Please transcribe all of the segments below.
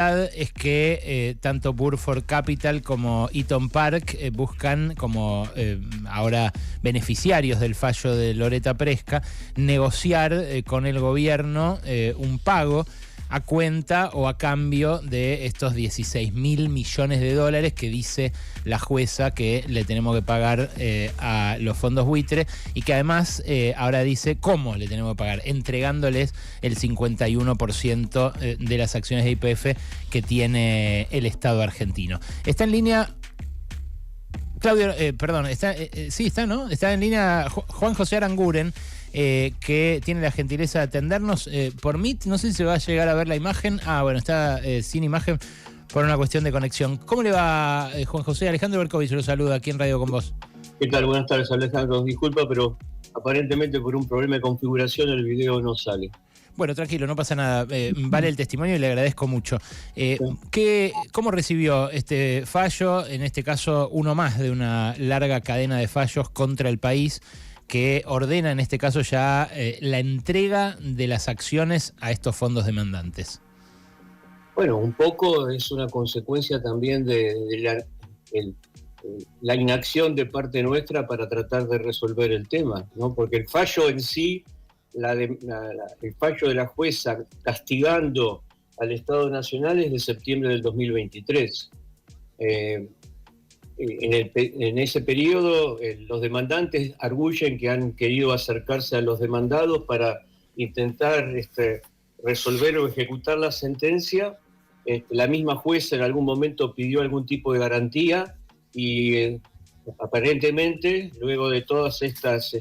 es que tanto Burford Capital como Eaton Park buscan, como ahora beneficiarios del fallo de Loretta Preska, negociar con el gobierno un pago a cuenta o a cambio de estos 16.000 millones de dólares que dice la jueza que le tenemos que pagar a los fondos buitre, y que además ahora dice cómo le tenemos que pagar, entregándoles el 51% de las acciones de YPF que tiene el Estado argentino. Está en línea Claudio, perdón, sí está, ¿no? Está en línea Juan José Aranguren, que tiene la gentileza de atendernos por Meet. No sé si se va a llegar a ver la imagen. Bueno, está sin imagen por una cuestión de conexión. ¿Cómo le va, Juan José? Alejandro Berkovich lo saluda aquí en Radio con vos. ¿Qué tal? Buenas tardes, Alejandro. Disculpa, pero aparentemente por un problema de configuración el video no sale. Bueno, tranquilo, no pasa nada. Vale el testimonio y le agradezco mucho. ¿Cómo recibió este fallo? En este caso, uno más de una larga cadena de fallos contra el país que ordena, en este caso, ya la entrega de las acciones a estos fondos demandantes. Bueno, un poco es una consecuencia también de la inacción de parte nuestra para tratar de resolver el tema, ¿no? Porque el fallo en sí, el fallo de la jueza castigando al Estado Nacional es de septiembre del 2023. En ese periodo, los demandantes arguyen que han querido acercarse a los demandados para intentar resolver o ejecutar la sentencia. La misma jueza en algún momento pidió algún tipo de garantía y aparentemente, luego de todas estas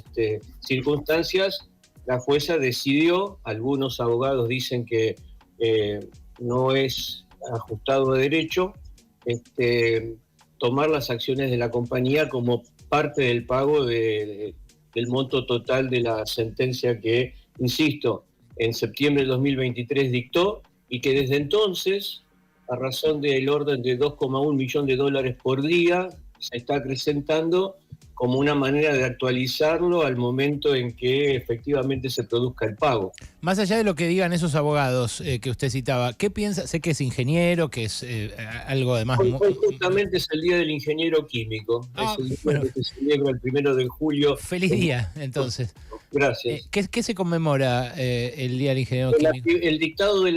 circunstancias, la jueza decidió, algunos abogados dicen que no es ajustado de derecho, tomar las acciones de la compañía como parte del pago del monto total de la sentencia que, insisto, en septiembre de 2023 dictó, y que desde entonces, a razón del orden de 2,1 millones de dólares por día, se está acrecentando como una manera de actualizarlo al momento en que efectivamente se produzca el pago. Más allá de lo que digan esos abogados que usted citaba, ¿qué piensa? Sé que es ingeniero, que es algo además... Hoy justamente es el Día del Ingeniero Químico. Es el día que se celebra el 1 de julio. Feliz día, entonces. Gracias. ¿Qué se conmemora el Día del Ingeniero Químico? El dictado de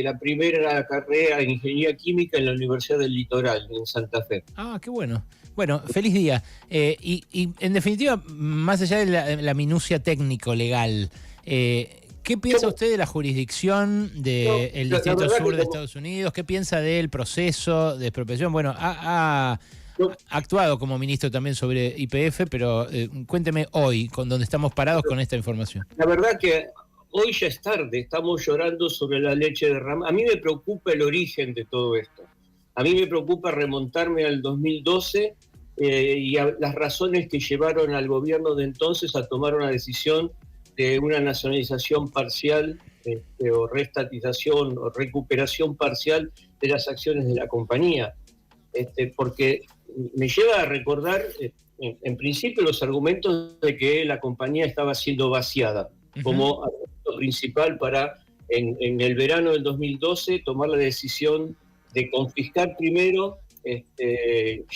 la primera carrera en Ingeniería Química en la Universidad del Litoral, en Santa Fe. Qué bueno. Bueno, feliz día. Y en definitiva, más allá de la minucia técnico-legal, ¿qué piensa usted de la jurisdicción del Distrito Sur de Estados Unidos? ¿Qué piensa del proceso de expropiación? Bueno, ha actuado como ministro también sobre YPF, pero cuénteme hoy, con dónde estamos parados con esta información. La verdad que hoy ya es tarde, estamos llorando sobre la leche derramada. A mí me preocupa el origen de todo esto. A mí me preocupa remontarme al 2012 y a las razones que llevaron al gobierno de entonces a tomar una decisión de una nacionalización parcial o reestatización o recuperación parcial de las acciones de la compañía. Porque me lleva a recordar, en principio, los argumentos de que la compañía estaba siendo vaciada como argumento principal para, en el verano del 2012, tomar la decisión de confiscar primero,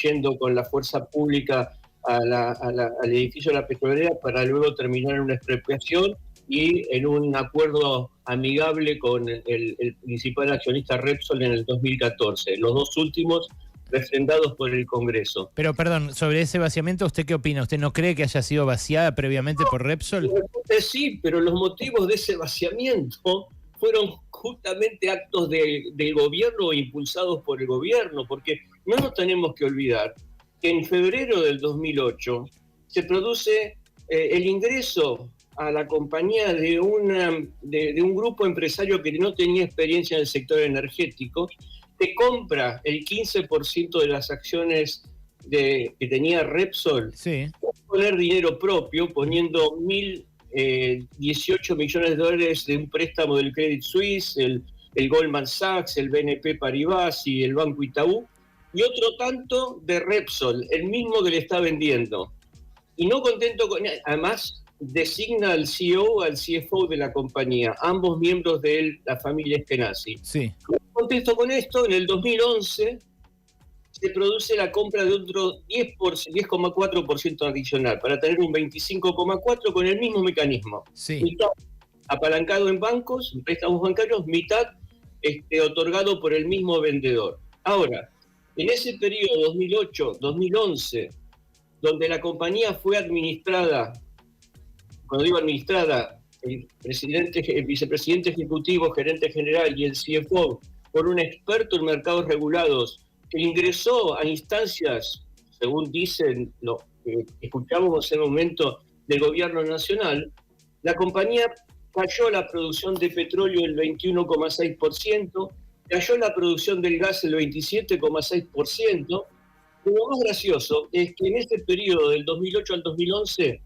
yendo con la fuerza pública al edificio de la petrolera, para luego terminar en una expropiación y en un acuerdo amigable con el principal accionista Repsol en el 2014. Los dos últimos refrendados por el Congreso. Pero perdón, sobre ese vaciamiento, ¿usted qué opina? ¿Usted no cree que haya sido vaciada previamente por Repsol? Sí, pero los motivos de ese vaciamiento fueron justamente actos del gobierno impulsados por el gobierno, porque no nos tenemos que olvidar que en febrero del 2008 se produce el ingreso a la compañía de un grupo empresario que no tenía experiencia en el sector energético, que compra el 15% de las acciones que tenía Repsol, sí, para poner dinero propio, poniendo 1.018 millones de dólares de un préstamo del Credit Suisse, el Goldman Sachs, el BNP Paribas y el Banco Itaú, y otro tanto de Repsol, el mismo que le está vendiendo. Y no contento con... Además, designa al CEO, al CFO de la compañía, ambos miembros de la familia Eskenazi. Sí. Contesto con esto, en el 2011 se produce la compra de otro 10,4% adicional, para tener un 25,4% con el mismo mecanismo. Sí. Mitad apalancado en bancos, en préstamos bancarios, mitad otorgado por el mismo vendedor. Ahora, en ese periodo 2008-2011, donde la compañía fue administrada, cuando digo administrada, el vicepresidente ejecutivo, gerente general y el CFO, por un experto en mercados regulados, que ingresó a instancias, según dicen lo que escuchamos en ese momento, del gobierno nacional, la compañía cayó la producción de petróleo el 21,6%, cayó la producción del gas el 27,6%. Lo más gracioso es que en ese periodo, del 2008 al 2011,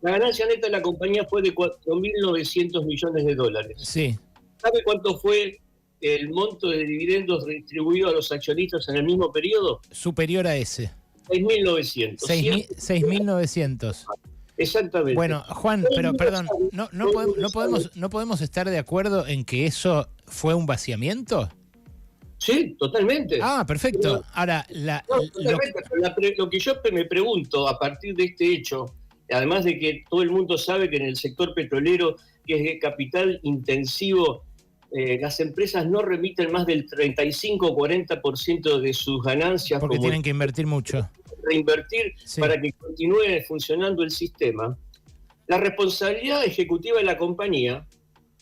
la ganancia neta de la compañía fue de 4.900 millones de dólares. Sí. ¿Sabe cuánto fue el monto de dividendos distribuido a los accionistas en el mismo periodo? Superior a ese. 6.900. 6.900. Exactamente. Bueno, Juan, pero perdón, ¿no podemos estar de acuerdo en que eso fue un vaciamiento? Sí, totalmente. Ah, perfecto. Pero, ahora, lo que yo me pregunto a partir de este hecho, además de que todo el mundo sabe que en el sector petrolero, que es de capital intensivo, las empresas no remiten más del 35 o 40% de sus ganancias. Porque tienen que invertir mucho. Reinvertir, sí, para que continúe funcionando el sistema. La responsabilidad ejecutiva de la compañía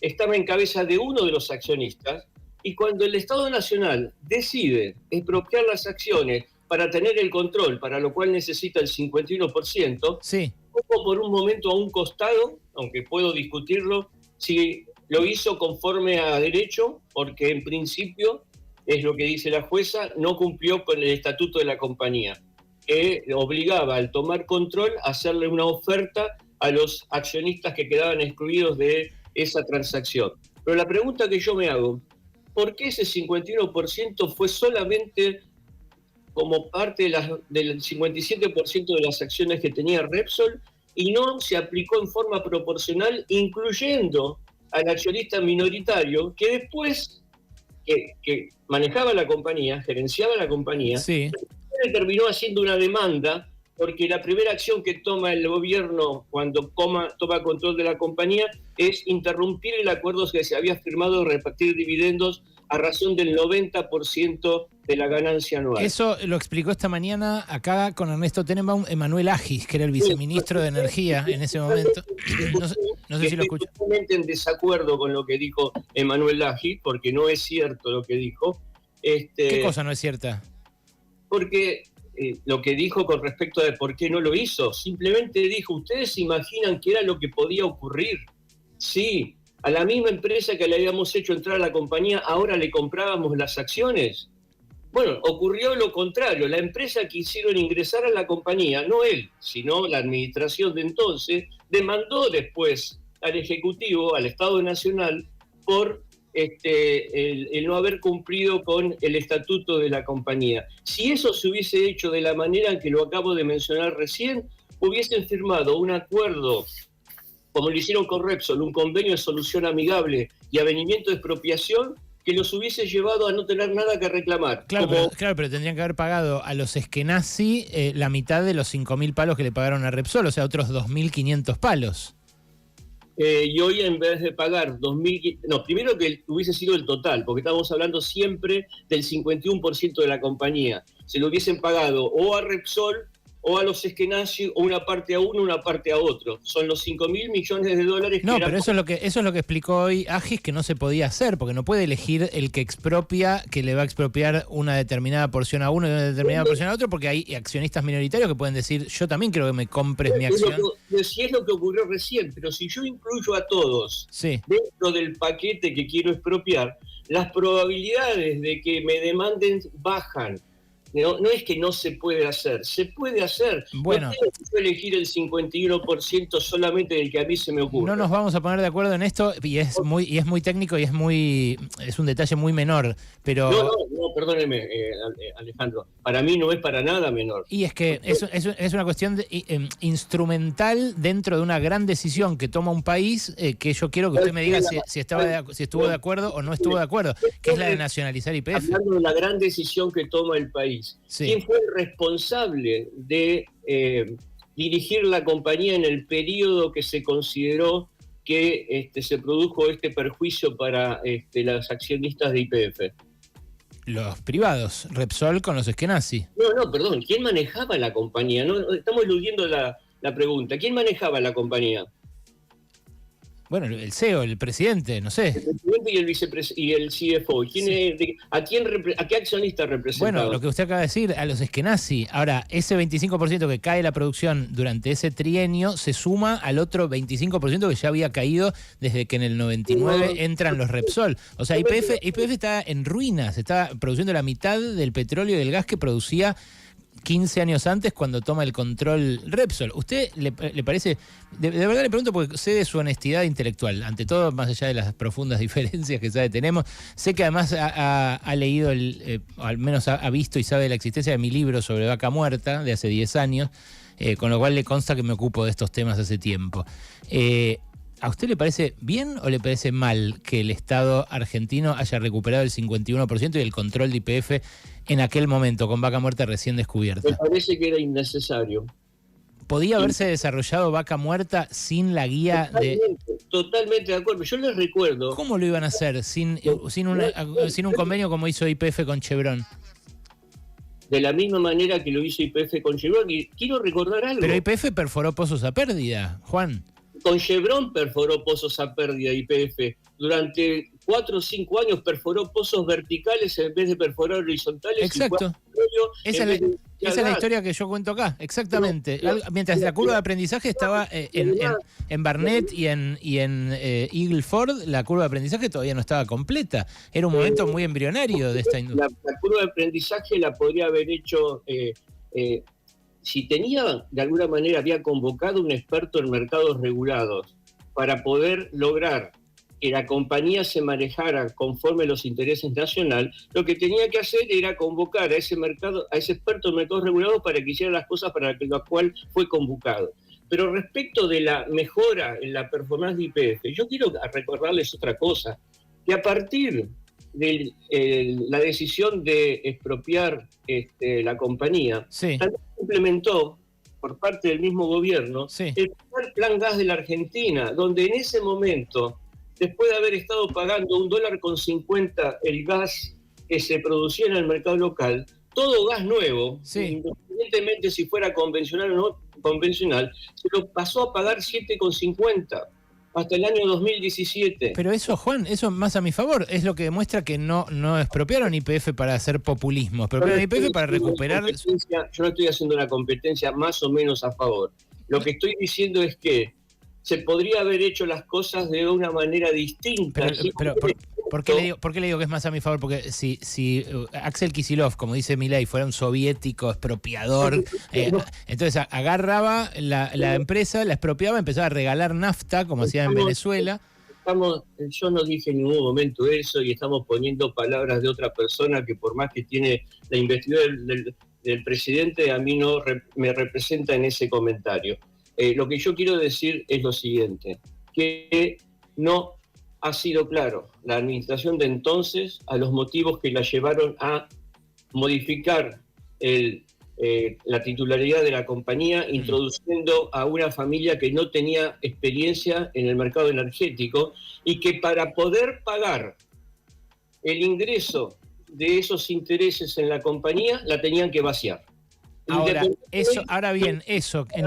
estaba en cabeza de uno de los accionistas, y cuando el Estado Nacional decide expropiar las acciones para tener el control, para lo cual necesita el 51%, sí, pongo por un momento a un costado, aunque puedo discutirlo, si lo hizo conforme a derecho, porque en principio, es lo que dice la jueza, no cumplió con el estatuto de la compañía, que obligaba al tomar control a hacerle una oferta a los accionistas que quedaban excluidos de esa transacción. Pero la pregunta que yo me hago, ¿por qué ese 51% fue solamente como parte del 57% de las acciones que tenía Repsol y no se aplicó en forma proporcional, incluyendo al accionista minoritario que después, que manejaba la compañía, gerenciaba la compañía, sí, terminó haciendo una demanda porque la primera acción que toma el gobierno cuando toma control de la compañía es interrumpir el acuerdo que se había firmado de repartir dividendos a razón del 90% de la ganancia anual. Eso lo explicó esta mañana acá con Ernesto Tenenbaum, Emanuel Agis, que era el viceministro de Energía en ese momento. No sé si lo escuchó. Estoy totalmente en desacuerdo con lo que dijo Emanuel Agis, porque no es cierto lo que dijo. ¿Qué cosa no es cierta? Porque lo que dijo con respecto a por qué no lo hizo, simplemente dijo, ¿ustedes se imaginan qué era lo que podía ocurrir? Sí, a la misma empresa que le habíamos hecho entrar a la compañía, ahora le comprábamos las acciones. Bueno, ocurrió lo contrario, la empresa que hicieron ingresar a la compañía, no él, sino la administración de entonces, demandó después al Ejecutivo, al Estado Nacional, por el no haber cumplido con el estatuto de la compañía. Si eso se hubiese hecho de la manera en que lo acabo de mencionar recién, hubiesen firmado un acuerdo, como lo hicieron con Repsol, un convenio de solución amigable y avenimiento de expropiación, que los hubiese llevado a no tener nada que reclamar. Claro, pero tendrían que haber pagado a los Eskenazi la mitad de los 5.000 palos que le pagaron a Repsol, o sea, otros 2.500 palos. Y hoy, en vez de pagar 2.000... No, primero que hubiese sido el total, porque estamos hablando siempre del 51% de la compañía. Se lo hubiesen pagado o a Repsol o a los Eskenazi, o una parte a uno, una parte a otro. Son los 5.000 millones de dólares. No, pero eso es lo que explicó hoy Agis, que no se podía hacer, porque no puede elegir el que expropia, que le va a expropiar una determinada porción a uno y una determinada porción a otro, porque hay accionistas minoritarios que pueden decir, yo también quiero que me compres mi acción. Si es lo que ocurrió recién, pero si yo incluyo a todos dentro del paquete que quiero expropiar, las probabilidades de que me demanden bajan. No es que no se puede hacer, se puede hacer. Bueno, no tengo que elegir el 51% solamente del que a mí se me ocurre. no nos vamos a poner de acuerdo en esto y es muy técnico y es un detalle muy menor, pero No, perdóneme, Alejandro. Para mí no es para nada menor. y es que es una cuestión instrumental dentro de una gran decisión que toma un país, que yo quiero que usted me diga si estuvo de acuerdo o no estuvo de acuerdo, que es la de nacionalizar YPF. Hablando de la gran decisión que toma el país. Sí. ¿Quién fue el responsable de dirigir la compañía en el periodo que se consideró que se produjo este perjuicio para los accionistas de YPF? Los privados, Repsol con los Eskenazi. No, perdón, ¿quién manejaba la compañía? No, estamos eludiendo la pregunta. ¿Quién manejaba la compañía? Bueno, el CEO, el presidente, no sé. El presidente y el vicepresidente y el CFO. ¿A qué accionista representaba? Bueno, lo que usted acaba de decir, a los Eskenazi. Ahora, ese 25% que cae la producción durante ese trienio se suma al otro 25% que ya había caído desde que en el 99 entran los Repsol. O sea, YPF está en ruinas, está produciendo la mitad del petróleo y del gas que producía 15 años antes cuando toma el control Repsol. ¿Usted le parece, de verdad le pregunto porque sé de su honestidad intelectual, ante todo, más allá de las profundas diferencias que sabe tenemos, sé que además ha leído, o al menos ha visto y sabe de la existencia de mi libro sobre Vaca Muerta de hace 10 años, con lo cual le consta que me ocupo de estos temas hace tiempo. ¿A usted le parece bien o le parece mal que el Estado argentino haya recuperado el 51% y el control de YPF en aquel momento, con Vaca Muerta recién descubierta? Me parece que era innecesario. ¿Podía haberse desarrollado Vaca Muerta sin la guía Totalmente de acuerdo. Yo les recuerdo... ¿Cómo lo iban a hacer sin un convenio como hizo YPF con Chevron? De la misma manera que lo hizo YPF con Chevron. Y quiero recordar algo. Pero YPF perforó pozos a pérdida, Juan. Con Chevron perforó pozos a pérdida YPF. Durante 4 o 5 años perforó pozos verticales en vez de perforar horizontales. Exacto. Esa es la historia que yo cuento acá, exactamente. Mientras la curva de aprendizaje estaba en Barnett y en Eagle Ford, la curva de aprendizaje todavía no estaba completa. Era un momento muy embrionario de esta industria. La curva de aprendizaje la podría haber hecho... si tenía, de alguna manera, había convocado un experto en mercados regulados para poder lograr que la compañía se manejara conforme a los intereses nacionales, lo que tenía que hacer era convocar a ese experto en mercados regulados para que hiciera las cosas para las cuales fue convocado. Pero respecto de la mejora en la performance de YPF, yo quiero recordarles otra cosa, que a partir de la decisión de expropiar la compañía, sí, también implementó por parte del mismo gobierno el plan gas de la Argentina, donde en ese momento, después de haber estado pagando $1.50 el gas que se producía en el mercado local, todo gas nuevo, independientemente si fuera convencional o no convencional, se lo pasó a pagar 7,50 hasta el año 2017. Pero eso, Juan, eso más a mi favor, es lo que demuestra que no expropiaron YPF para hacer populismo, expropiaron YPF para recuperar... Yo no estoy haciendo una competencia más o menos a favor. Lo que estoy diciendo es que se podría haber hecho las cosas de una manera distinta. Pero ¿por qué le digo que es más a mi favor? Porque si Axel Kicillof, como dice Milei, fuera un soviético expropiador, entonces agarraba la empresa, la expropiaba, empezaba a regalar nafta, como hacía en Venezuela. Yo no dije en ningún momento eso y estamos poniendo palabras de otra persona que por más que tiene la investidura del presidente, a mí no me representa en ese comentario. Lo que yo quiero decir es lo siguiente, que no ha sido claro la administración de entonces a los motivos que la llevaron a modificar la titularidad de la compañía, introduciendo a una familia que no tenía experiencia en el mercado energético y que para poder pagar el ingreso de esos intereses en la compañía la tenían que vaciar. Ahora bien, eso en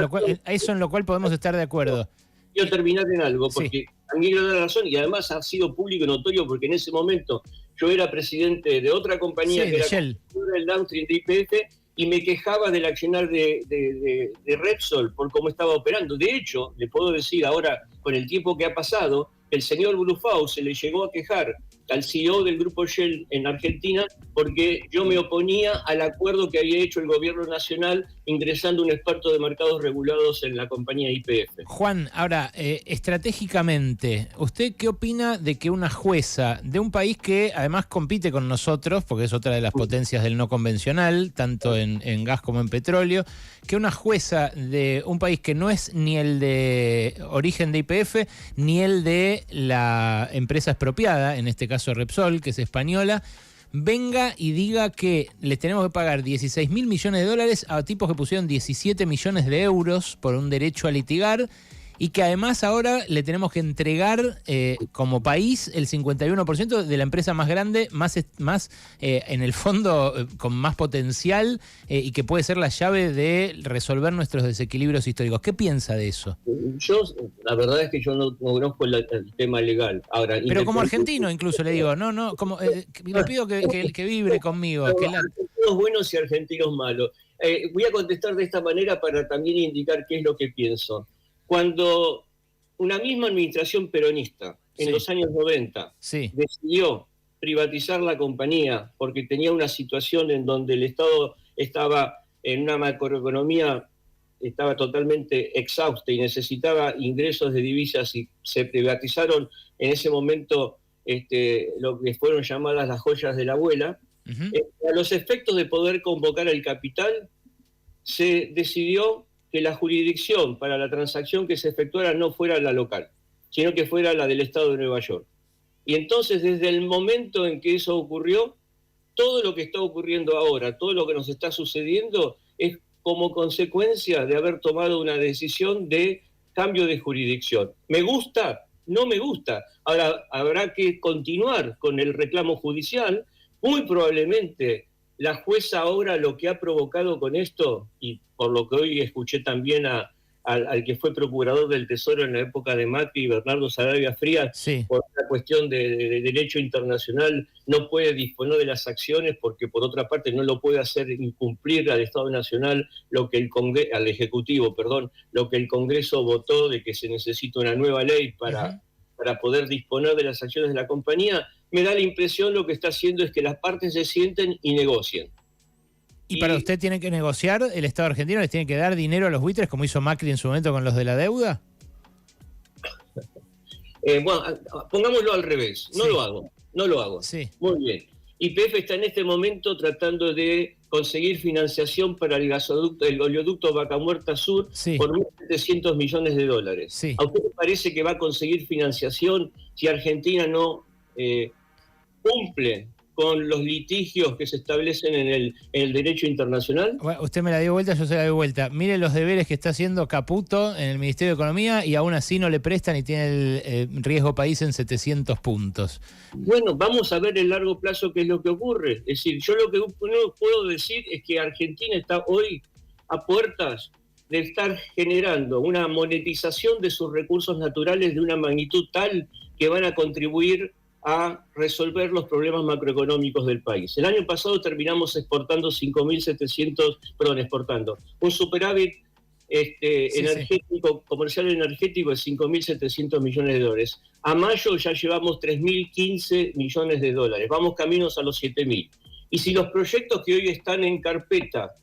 lo cual podemos estar de acuerdo. Quiero terminar en algo, porque a mí me da la razón y además ha sido público y notorio porque en ese momento yo era presidente de otra compañía que era el downstream de YPF y me quejaba del accionar de Repsol por cómo estaba operando. De hecho, le puedo decir ahora, con el tiempo que ha pasado, el señor Brufau se le llegó a quejar al CEO del grupo Shell en Argentina, porque yo me oponía al acuerdo que había hecho el gobierno nacional ingresando un experto de mercados regulados en la compañía YPF. Juan, ahora, estratégicamente, ¿usted qué opina de que una jueza de un país que además compite con nosotros, porque es otra de las potencias del no convencional, tanto en gas como en petróleo, que una jueza de un país que no es ni el de origen de YPF, ni el de la empresa expropiada, en este caso Repsol, que es española, venga y diga que le tenemos que pagar 16.000 millones de dólares a tipos que pusieron 17 millones de euros por un derecho a litigar, y que además ahora le tenemos que entregar como país el 51% de la empresa más grande, más en el fondo con más potencial, y que puede ser la llave de resolver nuestros desequilibrios históricos. ¿Qué piensa de eso? Yo, la verdad es que yo no conozco el tema legal. Ahora, pero como argentino incluso le digo, como le pido que vibre conmigo. Argentinos buenos y argentinos malos. Voy a contestar de esta manera para también indicar qué es lo que pienso. Cuando una misma administración peronista en los años 90 decidió privatizar la compañía porque tenía una situación en donde el Estado estaba en una macroeconomía, estaba totalmente exhausta y necesitaba ingresos de divisas, y se privatizaron en ese momento lo que fueron llamadas las joyas de la abuela, a los efectos de poder convocar el capital, se decidió que la jurisdicción para la transacción que se efectuara no fuera la local, sino que fuera la del Estado de Nueva York. Y entonces, desde el momento en que eso ocurrió, todo lo que está ocurriendo ahora, todo lo que nos está sucediendo, es como consecuencia de haber tomado una decisión de cambio de jurisdicción. ¿Me gusta? No me gusta. Ahora, habrá que continuar con el reclamo judicial. Muy probablemente la jueza ahora lo que ha provocado con esto, y por lo que hoy escuché también al que fue procurador del Tesoro en la época de Macri, Bernardo Saravia Frías, por una cuestión de derecho internacional, no puede disponer de las acciones porque por otra parte no lo puede hacer incumplir al Estado Nacional lo que al Ejecutivo, lo que el Congreso votó, de que se necesita una nueva ley para poder disponer de las acciones de la compañía. Me da la impresión lo que está haciendo es que las partes se sienten y negocien. ¿Y para usted tiene que negociar? ¿El Estado argentino les tiene que dar dinero a los buitres, como hizo Macri en su momento con los de la deuda? Bueno, pongámoslo al revés. No lo hago. Sí. Muy bien. YPF está en este momento tratando de conseguir financiación para el oleoducto Vaca Muerta Sur por 1.700 millones de dólares. Sí. ¿A usted le parece que va a conseguir financiación si Argentina no cumple con los litigios que se establecen en el derecho internacional? Bueno, usted me la dio vuelta, yo se la doy vuelta. Mire los deberes que está haciendo Caputo en el Ministerio de Economía y aún así no le prestan y tiene el riesgo país en 700 puntos. Bueno, vamos a ver en largo plazo qué es lo que ocurre. Es decir, yo lo que no puedo decir es que Argentina está hoy a puertas de estar generando una monetización de sus recursos naturales de una magnitud tal que van a contribuir a resolver los problemas macroeconómicos del país. El año pasado terminamos exportando un superávit comercial energético de 5.700 millones de dólares. A mayo ya llevamos 3.015 millones de dólares. Vamos caminos a los 7.000. Y si los proyectos que hoy están en carpeta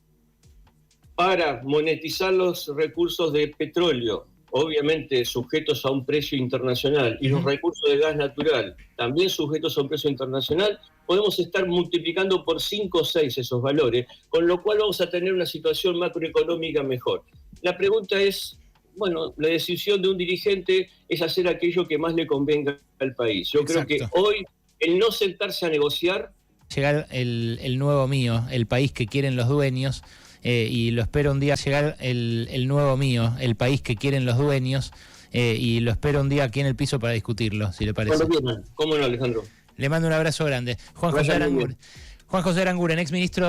para monetizar los recursos de petróleo, obviamente sujetos a un precio internacional, y los recursos de gas natural, también sujetos a un precio internacional, podemos estar multiplicando por 5 o 6 esos valores, con lo cual vamos a tener una situación macroeconómica mejor. La pregunta es, bueno, la decisión de un dirigente es hacer aquello que más le convenga al país. Yo creo que hoy, el no sentarse a negociar... Llegar el nuevo mío, el país que quieren los dueños... y lo espero un día llegar el nuevo mío, el país que quieren los dueños, y lo espero un día aquí en el piso para discutirlo, si le parece. ¿Cómo no, Alejandro? Le mando un abrazo grande. Juan José Aranguren, exministro